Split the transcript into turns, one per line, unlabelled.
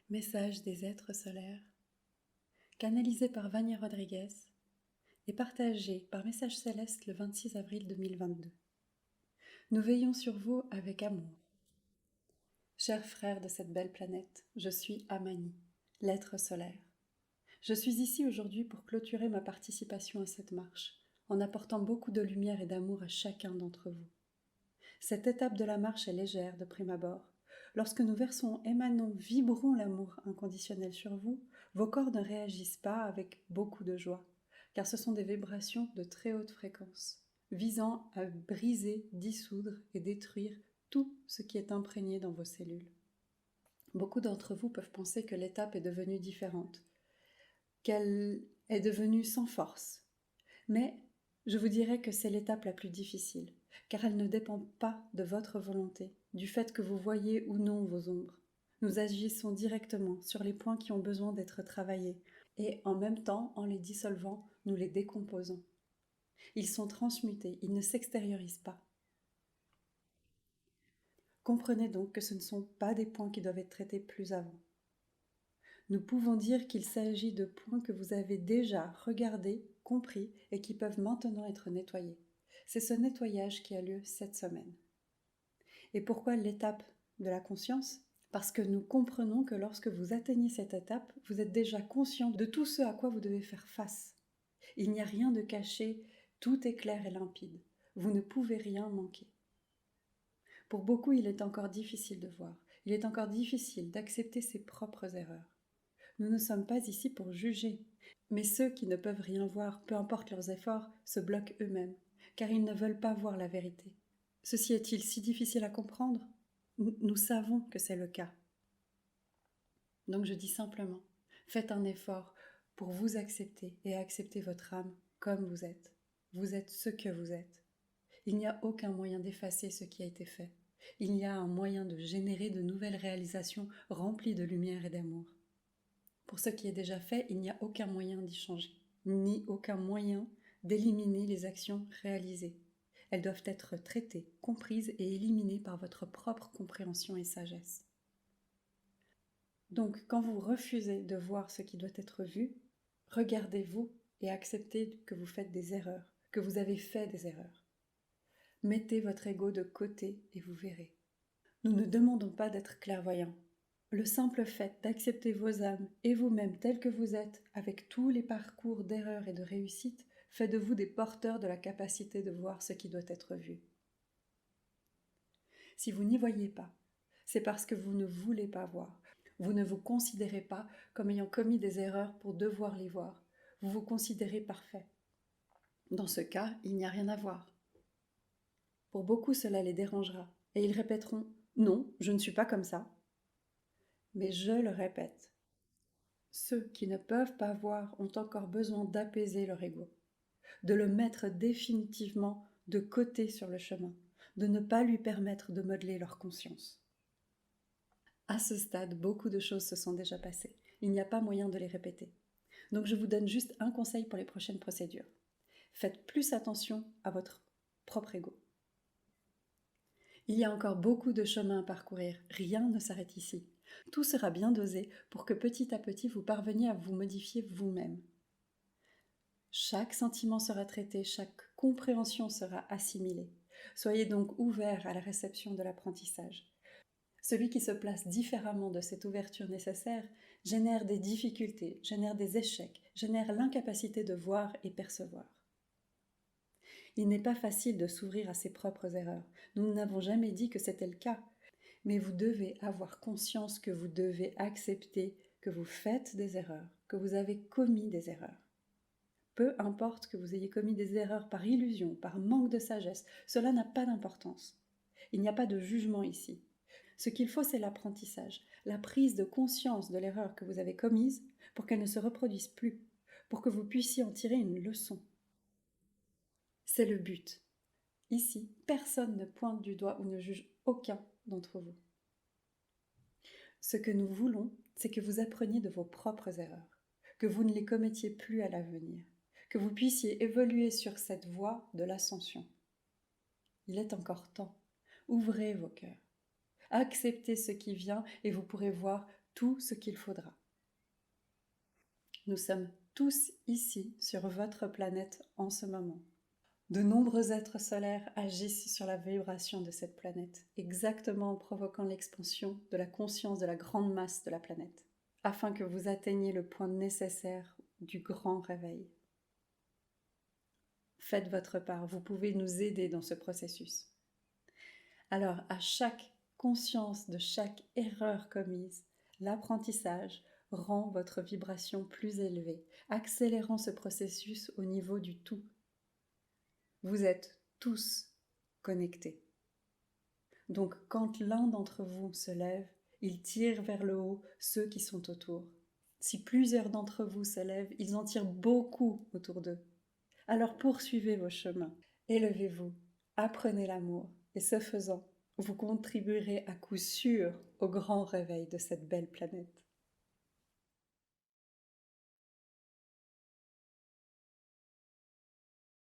Message des êtres solaires, canalisé par Vania Rodriguez et partagé par Message Céleste le 26 avril 2022. Nous veillons sur vous avec amour. Chers frères de cette belle planète, je suis Amani, l'être solaire. Je suis ici aujourd'hui pour clôturer ma participation à cette marche, en apportant beaucoup de lumière et d'amour à chacun d'entre vous. Cette étape de la marche est légère de prime abord. Lorsque nous versons, émanons, vibrons l'amour inconditionnel sur vous, vos corps ne réagissent pas avec beaucoup de joie, car ce sont des vibrations de très haute fréquence, visant à briser, dissoudre et détruire tout ce qui est imprégné dans vos cellules. Beaucoup d'entre vous peuvent penser que l'étape est devenue différente, qu'elle est devenue sans force, mais je vous dirais que c'est l'étape la plus difficile, car elle ne dépend pas de votre volonté, du fait que vous voyez ou non vos ombres. Nous agissons directement sur les points qui ont besoin d'être travaillés, et en même temps, en les dissolvant, nous les décomposons. Ils sont transmutés, ils ne s'extériorisent pas. Comprenez donc que ce ne sont pas des points qui doivent être traités plus avant. Nous pouvons dire qu'il s'agit de points que vous avez déjà regardés, compris et qui peuvent maintenant être nettoyés. C'est ce nettoyage qui a lieu cette semaine. Et pourquoi l'étape de la conscience ? Parce que nous comprenons que lorsque vous atteignez cette étape, vous êtes déjà conscient de tout ce à quoi vous devez faire face. Il n'y a rien de caché, tout est clair et limpide. Vous ne pouvez rien manquer. Pour beaucoup, il est encore difficile de voir. Il est encore difficile d'accepter ses propres erreurs. Nous ne sommes pas ici pour juger, mais ceux qui ne peuvent rien voir, peu importe leurs efforts, se bloquent eux-mêmes, car ils ne veulent pas voir la vérité. Ceci est-il si difficile à comprendre ? Nous savons que c'est le cas. Donc je dis simplement, faites un effort pour vous accepter et accepter votre âme comme vous êtes. Vous êtes ce que vous êtes. Il n'y a aucun moyen d'effacer ce qui a été fait. Il y a un moyen de générer de nouvelles réalisations remplies de lumière et d'amour. Pour ce qui est déjà fait, il n'y a aucun moyen d'y changer, ni aucun moyen d'éliminer les actions réalisées. Elles doivent être traitées, comprises et éliminées par votre propre compréhension et sagesse. Donc, quand vous refusez de voir ce qui doit être vu, regardez-vous et acceptez que vous faites des erreurs, que vous avez fait des erreurs. Mettez votre ego de côté et vous verrez. Nous ne demandons pas d'être clairvoyants. Le simple fait d'accepter vos âmes et vous-même tels que vous êtes, avec tous les parcours d'erreurs et de réussite, fait de vous des porteurs de la capacité de voir ce qui doit être vu. Si vous n'y voyez pas, c'est parce que vous ne voulez pas voir. Vous ne vous considérez pas comme ayant commis des erreurs pour devoir les voir. Vous vous considérez parfait. Dans ce cas, il n'y a rien à voir. Pour beaucoup, cela les dérangera, et ils répéteront « Non, je ne suis pas comme ça ». Mais je le répète, ceux qui ne peuvent pas voir ont encore besoin d'apaiser leur ego, de le mettre définitivement de côté sur le chemin, de ne pas lui permettre de modeler leur conscience. À ce stade, beaucoup de choses se sont déjà passées. Il n'y a pas moyen de les répéter. Donc je vous donne juste un conseil pour les prochaines procédures. Faites plus attention à votre propre ego. Il y a encore beaucoup de chemin à parcourir, rien ne s'arrête ici. Tout sera bien dosé pour que petit à petit vous parveniez à vous modifier vous-même. Chaque sentiment sera traité, chaque compréhension sera assimilée. Soyez donc ouverts à la réception de l'apprentissage. Celui qui se place différemment de cette ouverture nécessaire génère des difficultés, génère des échecs, génère l'incapacité de voir et percevoir. Il n'est pas facile de s'ouvrir à ses propres erreurs. Nous n'avons jamais dit que c'était le cas. Mais vous devez avoir conscience que vous devez accepter que vous faites des erreurs, que vous avez commis des erreurs. Peu importe que vous ayez commis des erreurs par illusion, par manque de sagesse, cela n'a pas d'importance. Il n'y a pas de jugement ici. Ce qu'il faut, c'est l'apprentissage, la prise de conscience de l'erreur que vous avez commise pour qu'elle ne se reproduise plus, pour que vous puissiez en tirer une leçon. C'est le but. Ici, personne ne pointe du doigt ou ne juge aucun d'entre vous. Ce que nous voulons, c'est que vous appreniez de vos propres erreurs, que vous ne les commettiez plus à l'avenir, que vous puissiez évoluer sur cette voie de l'ascension. Il est encore temps. Ouvrez vos cœurs. Acceptez ce qui vient et vous pourrez voir tout ce qu'il faudra. Nous sommes tous ici sur votre planète en ce moment. De nombreux êtres solaires agissent sur la vibration de cette planète, exactement en provoquant l'expansion de la conscience de la grande masse de la planète, afin que vous atteigniez le point nécessaire du grand réveil. Faites votre part, vous pouvez nous aider dans ce processus. Alors, à chaque conscience de chaque erreur commise, l'apprentissage rend votre vibration plus élevée, accélérant ce processus au niveau du tout. Vous êtes tous connectés. Donc, quand l'un d'entre vous se lève, il tire vers le haut ceux qui sont autour. Si plusieurs d'entre vous se lèvent, ils en tirent beaucoup autour d'eux. Alors poursuivez vos chemins, élevez-vous, apprenez l'amour, et ce faisant, vous contribuerez à coup sûr au grand réveil de cette belle planète.